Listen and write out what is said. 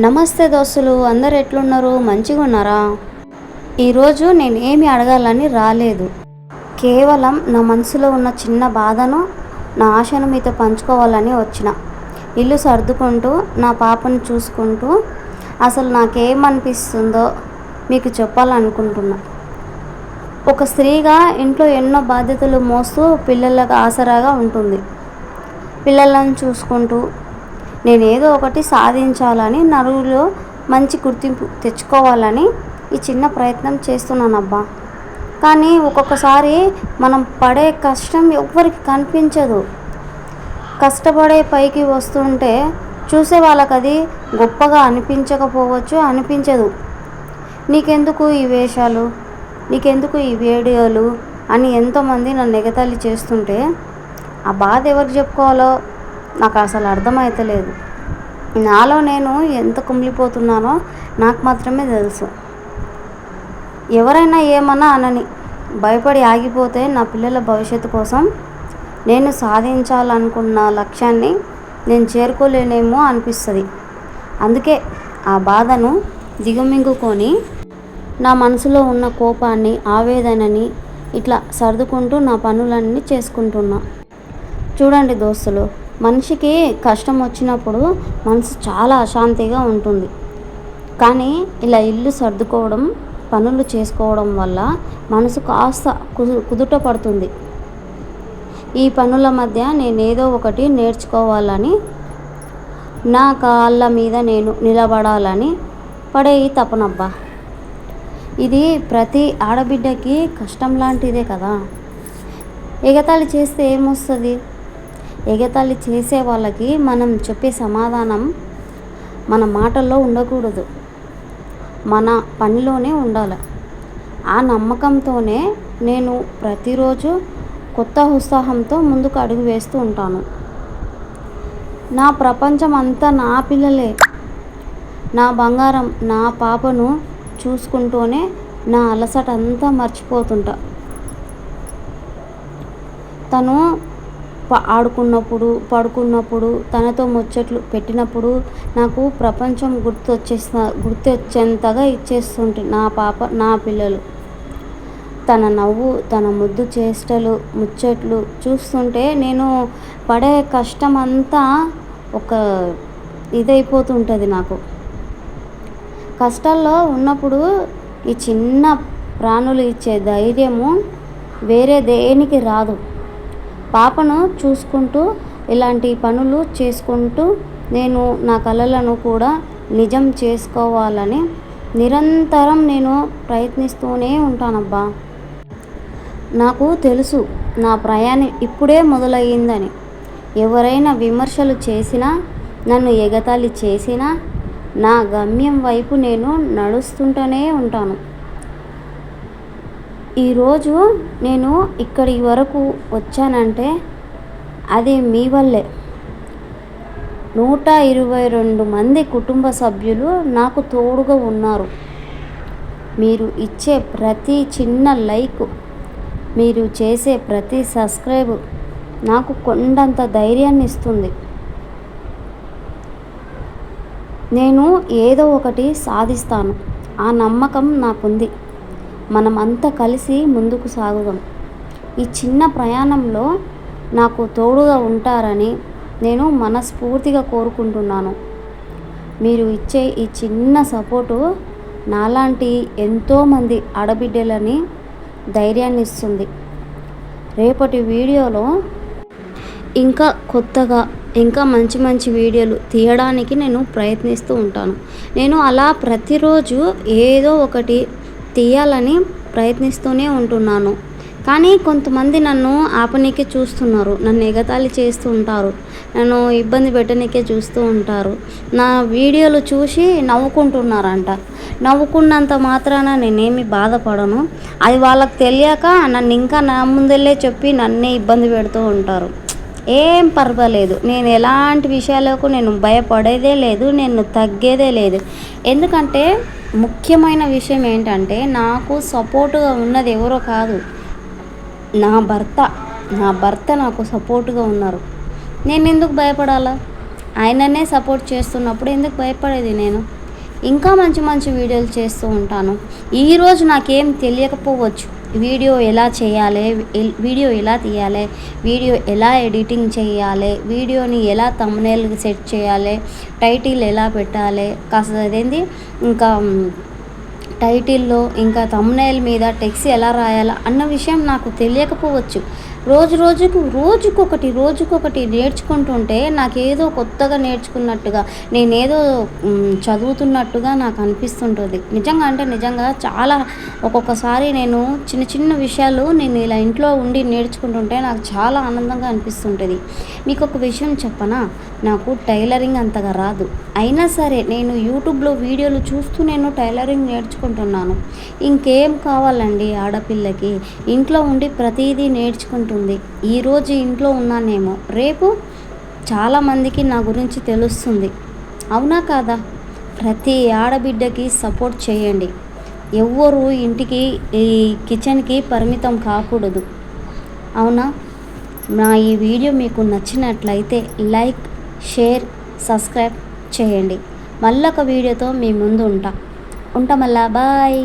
నమస్తే దోస్తులు, అందరు ఎట్లున్నారు? మంచిగా ఉన్నారా? ఈరోజు నేను ఏమి అడగాలని రాలేదు. కేవలం నా మనసులో ఉన్న చిన్న బాధను, నా ఆశను మీతో పంచుకోవాలని వచ్చిన. ఇల్లు సర్దుకుంటూ నా పాపను చూసుకుంటూ అసలు నాకేమనిపిస్తుందో మీకు చెప్పాలనుకుంటున్నా. ఒక స్త్రీగా ఇంట్లో ఎన్నో బాధ్యతలు మోస్తూ పిల్లలకు ఆసరాగా ఉంటుంది. పిల్లలను చూసుకుంటూ నేనేదో ఒకటి సాధించాలని, నలుగురిలో మంచి గుర్తింపు తెచ్చుకోవాలని ఈ చిన్న ప్రయత్నం చేస్తున్నానబ్బా. కానీ ఒక్కొక్కసారి మనం పడే కష్టం ఎవ్వరికి కనిపించదు. కష్టపడే పైకి వస్తుంటే చూసే వాళ్ళకి అది గొప్పగా అనిపించదు. నీకెందుకు ఈ వేషాలు, నీకెందుకు ఈ వీడియోలు అని ఎంతోమంది నన్ను ఎగతాళి చేస్తుంటే ఆ బాధ ఎవరికి చెప్పుకోవాలో నాకు అసలు అర్థమవుతలేదు. నాలో నేను ఎంత కుమిలిపోతున్నానో నాకు మాత్రమే తెలుసు. ఎవరైనా ఏమన్నా అనని భయపడి ఆగిపోతే నా పిల్లల భవిష్యత్తు కోసం నేను సాధించాలనుకున్న లక్ష్యాన్ని నేను చేరుకోలేనేమో అనిపిస్తుంది. అందుకే ఆ బాధను దిగమింగుకొని నా మనసులో ఉన్న కోపాన్ని, ఆవేదనని ఇట్లా సర్దుకుంటూ నా పనులన్నీ చేసుకుంటున్నా. చూడండి దోస్తులు, మనిషికి కష్టం వచ్చినప్పుడు మనసు చాలా అశాంతిగా ఉంటుంది. కానీ ఇలా ఇల్లు సర్దుకోవడం, పనులు చేసుకోవడం వల్ల మనసు కాస్త కుదుట పడుతుంది. ఈ పనుల మధ్య నేనేదో ఒకటి నేర్చుకోవాలని, నా కాళ్ళ మీద నేను నిలబడాలని పడే ఈ తపనబ్బా. ఇది ప్రతి ఆడబిడ్డకి కష్టం లాంటిదే కదా. ఎగతాళి చేస్తే ఏమొస్తుంది? ఎగతాళి చేసే వాళ్ళకి మనం చెప్పే సమాధానం మన మాటల్లో ఉండకూడదు, మన పనిలోనే ఉండాలి. ఆ నమ్మకంతోనే నేను ప్రతిరోజు కొత్త ఉత్సాహంతో ముందుకు అడుగు వేస్తూ ఉంటాను. నా ప్రపంచం అంతా నా పిల్లలే, నా బంగారం, నా పాపను చూసుకుంటూనే నా అలసట అంతా మర్చిపోతుంటా. తను ఆడుకున్నప్పుడు, పడుకున్నప్పుడు, తనతో ముచ్చట్లు పెట్టినప్పుడు నాకు ప్రపంచం గుర్తొచ్చేంతగా ఇచ్చేస్తుంటే నా పాప, నా పిల్లలు. తన నవ్వు, తన ముద్దు చేష్టలు, ముచ్చట్లు చూస్తుంటే నేను పడే కష్టం అంతా ఒక ఇదైపోతుంటుంది నాకు. కష్టాల్లో ఉన్నప్పుడు ఈ చిన్న ప్రాణులు ఇచ్చే ధైర్యము వేరే దేనికి రాదు. పాపను చూసుకుంటూ ఇలాంటి పనులు చేసుకుంటూ నేను నా కలలను కూడా నిజం చేసుకోవాలని నిరంతరం నేను ప్రయత్నిస్తూనే ఉంటానబ్బా. నాకు తెలుసు నా ప్రయాణం ఇప్పుడే మొదలయ్యిందని. ఎవరైనా విమర్శలు చేసినా, నన్ను ఎగతాళి చేసినా నా గమ్యం వైపు నేను నడుస్తుంటూనే ఉంటాను. ఈరోజు నేను ఇక్కడి వరకు వచ్చానంటే అది మీ వల్లే. 122 మంది కుటుంబ సభ్యులు నాకు తోడుగా ఉన్నారు. మీరు ఇచ్చే ప్రతి చిన్న లైక్, మీరు చేసే ప్రతి సబ్స్క్రైబ్ నాకు కొండంత ధైర్యాన్ని ఇస్తుంది. నేను ఏదో ఒకటి సాధిస్తాను, ఆ నమ్మకం నాకుంది. మనమంతా కలిసి ముందుకు సాగుదాం. ఈ చిన్న ప్రయాణంలో నాకు తోడుగా ఉంటారని నేను మనస్ఫూర్తిగా కోరుకుంటున్నాను. మీరు ఇచ్చే ఈ చిన్న సపోర్టు నాలాంటి ఎంతోమంది ఆడబిడ్డలని ధైర్యాన్ని ఇస్తుంది. రేపటి వీడియోలో ఇంకా కొత్తగా, ఇంకా మంచి మంచి వీడియోలు తీయడానికి నేను ప్రయత్నిస్తూ ఉంటాను. నేను అలా ప్రతిరోజు ఏదో ఒకటి తీయాలని ప్రయత్నిస్తూనే ఉంటున్నాను. కానీ కొంతమంది నన్ను ఆపనీకే చూస్తున్నారు, నన్ను ఎగతాళి చేస్తూ ఉంటారు, నన్ను ఇబ్బంది పెట్టనీకే చూస్తూ ఉంటారు. నా వీడియోలు చూసి నవ్వుకుంటున్నారంట. నవ్వుకున్నంత మాత్రాన నేనేమి బాధపడను. అది వాళ్ళకి తెలియక నన్ను ఇంకా నా ముందెళ్ళే చెప్పి నన్నే ఇబ్బంది పెడుతూ ఉంటారు. ఏం పర్వాలేదు, నేను ఎలాంటి విషయాలకు నేను భయపడేదే లేదు, నేను తగ్గేదే లేదు. ఎందుకంటే ముఖ్యమైన విషయం ఏంటంటే నాకు సపోర్టుగా ఉన్నది ఎవరో కాదు, నా భర్త నాకు సపోర్టుగా ఉన్నారు. నేను ఎందుకు భయపడాలా? ఆయననే సపోర్ట్ చేస్తున్నప్పుడు ఎందుకు భయపడేది నేను? ఇంకా మంచి మంచి వీడియోలు చేస్తూ ఉంటాను. ఈరోజు నాకేం తెలియకపోవచ్చు. వీడియో ఎలా చేయాలి, వీడియో ఎలా తీయాలి, వీడియో ఎలా ఎడిటింగ్ చేయాలి, వీడియోని ఎలా థంబ్‌నెయిల్ సెట్ చేయాలి, టైటిల్ ఎలా పెట్టాలి, కాస్త అదేంది ఇంకా టైటిల్‌లో ఇంకా థంబ్‌నెయిల్ మీద టెక్స్ట్ ఎలా రాయాలా అన్న విషయం నాకు తెలియకపోవచ్చు. రోజుకొకటి నేర్చుకుంటుంటే నాకేదో కొత్తగా నేర్చుకున్నట్టుగా, నేనేదో చదువుతున్నట్టుగా నాకు అనిపిస్తుంటుంది. నిజంగా చాలా ఒక్కొక్కసారి నేను చిన్న చిన్న విషయాలు నేను ఇలా ఇంట్లో ఉండి నేర్చుకుంటుంటే నాకు చాలా ఆనందంగా అనిపిస్తుంటది. మీకొక విషయం చెప్పనా? నాకు టైలరింగ్ అంతగా రాదు. అయినా సరే నేను యూట్యూబ్‌లో వీడియోలు చూస్తూ నేను టైలరింగ్ నేర్చుకుంటున్నాను. ఇంకేం కావాలండి ఆడపిల్లకి? ఇంట్లో ఉండి ప్రతీదీ నేర్చుకుంటుంది. ఈరోజు ఇంట్లో ఉన్నానేమో, రేపు చాలామందికి నా గురించి తెలుస్తుంది. అవునా కాదా? ప్రతి ఆడబిడ్డకి సపోర్ట్ చేయండి. ఎవ్వరు ఇంటికి ఈ కిచెన్‌కి పరిమితం కాకూడదు. అవునా? నా ఈ వీడియో మీకు నచ్చినట్లయితే లైక్, షేర్, సబ్స్క్రైబ్ చేయండి. మళ్ళొక వీడియోతో మీ ముందు ఉంటా. మళ్ళా బాయ్.